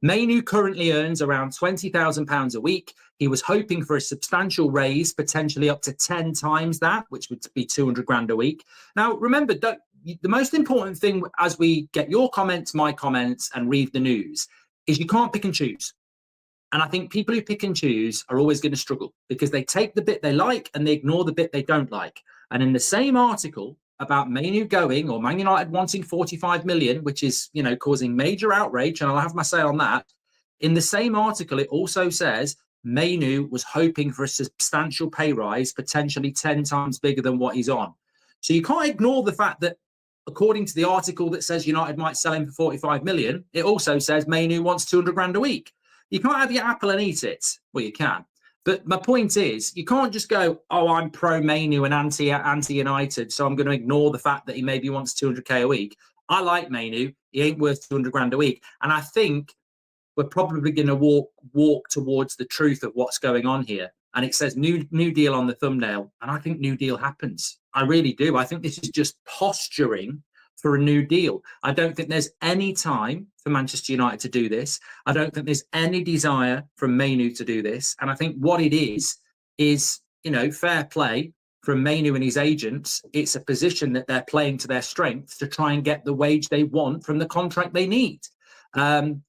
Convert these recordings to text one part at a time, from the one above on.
Mainoo currently earns around £20,000 a week. He was hoping for a substantial raise, potentially up to 10 times that, which would be 200 grand a week. Now, remember, the most important thing as we get your comments, my comments, and read the news is you can't pick and choose. And I think people who pick and choose are always going to struggle because they take the bit they like and they ignore the bit they don't like. And in the same article about Mainoo going, or Man United wanting 45 million, which is, you know, causing major outrage, and I'll have my say on that. In the same article, it also says Mainoo was hoping for a substantial pay rise, potentially 10 times bigger than what he's on. So you can't ignore the fact that, according to the article that says United might sell him for 45 million, it also says Mainoo wants 200 grand a week. You can't have your apple and eat it. Well, you can. But my point is, you can't just go, oh, I'm pro Mainoo and anti United, so I'm going to ignore the fact that he maybe wants 200k a week. I like Mainoo. He ain't worth 200 grand a week. And I think we're probably going to walk towards the truth of what's going on here. And it says new deal on the thumbnail. And I think new deal happens. I really do. I think this is just posturing for a new deal. I don't think there's any time for Manchester United to do this. I don't think there's any desire from Mainoo to do this. And I think what it is, you know, fair play from Mainoo and his agents. It's a position that they're playing to their strength to try and get the wage they want from the contract they need.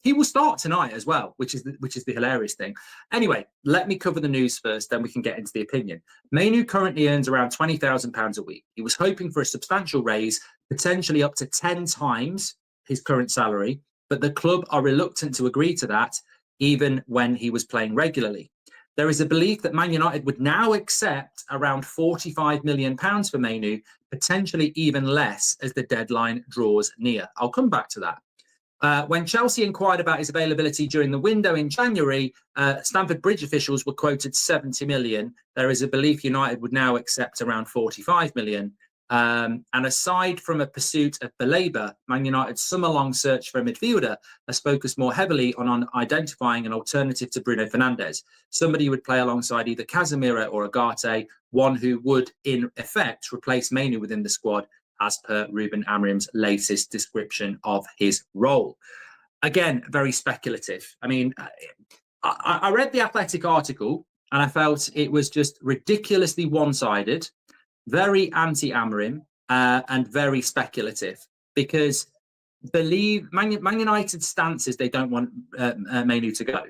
He will start tonight as well, which is the hilarious thing. Anyway, let me cover the news first, then we can get into the opinion. Mainoo currently earns around £20,000 a week. He was hoping for a substantial raise, potentially up to 10 times his current salary, but the club are reluctant to agree to that, even when he was playing regularly. There is a belief that Man United would now accept around £45 million for Mainoo, potentially even less as the deadline draws near. I'll come back to that. When Chelsea inquired about his availability during the window in January, Stamford Bridge officials were quoted 70 million. There is a belief United would now accept around 45 million. And aside from a pursuit of Baleba, Man United's summer-long search for a midfielder has focused more heavily on identifying an alternative to Bruno Fernandes, somebody who would play alongside either Casemiro or Ugarte, one who would, in effect, replace Mainoo within the squad, as per Ruben Amorim's latest description of his role. Again, very speculative. I mean, I read the Athletic article and I felt it was just ridiculously one-sided, very anti-Amorim, and very speculative, because Man United's stance is they don't want Mainoo to go.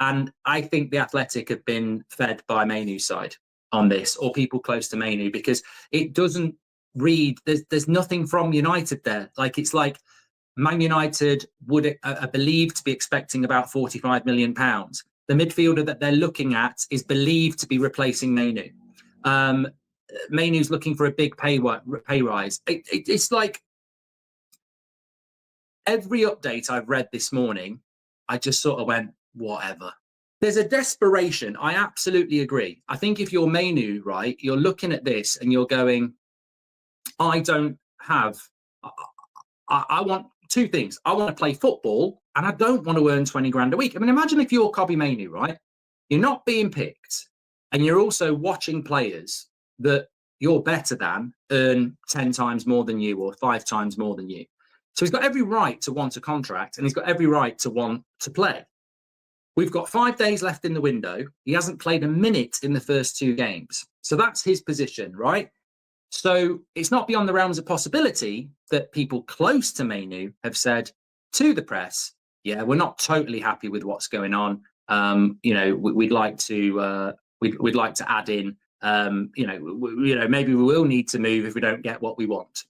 And I think the Athletic have been fed by Mainoo's side on this, or people close to Mainoo, because it doesn't read, there's nothing from United there. Like, it's like Man United are believed to be expecting about £45 million. The midfielder that they're looking at is believed to be replacing Mainoo. Mainoo's looking for a big pay rise. It's like every update I've read this morning, I just sort of went, whatever. There's a desperation. I absolutely agree. I think if you're Mainoo, right, you're looking at this and you're going, I want two things. I want to play football and I don't want to earn 20 grand a week. I mean, imagine if you're Kobbie Mainoo, right? You're not being picked and you're also watching players that you're better than earn 10 times more than you or 5 times more than you. So he's got every right to want a contract and he's got every right to want to play. We've got 5 days left in the window. He hasn't played a minute in the first 2 games. So that's his position, right? So it's not beyond the realms of possibility that people close to Mainoo have said to the press, yeah, we're not totally happy with what's going on. You know, we'd like to add in, maybe we will need to move if we don't get what we want.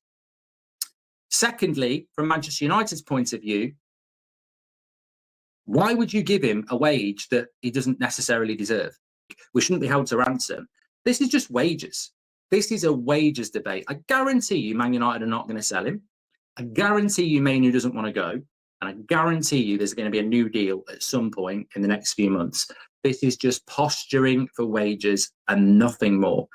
Secondly, from Manchester United's point of view, why would you give him a wage that he doesn't necessarily deserve? We shouldn't be held to ransom. This is just wages. This is a wages debate. I guarantee you Man United are not going to sell him. I guarantee you Mainoo doesn't want to go. And I guarantee you there's going to be a new deal at some point in the next few months. This is just posturing for wages and nothing more.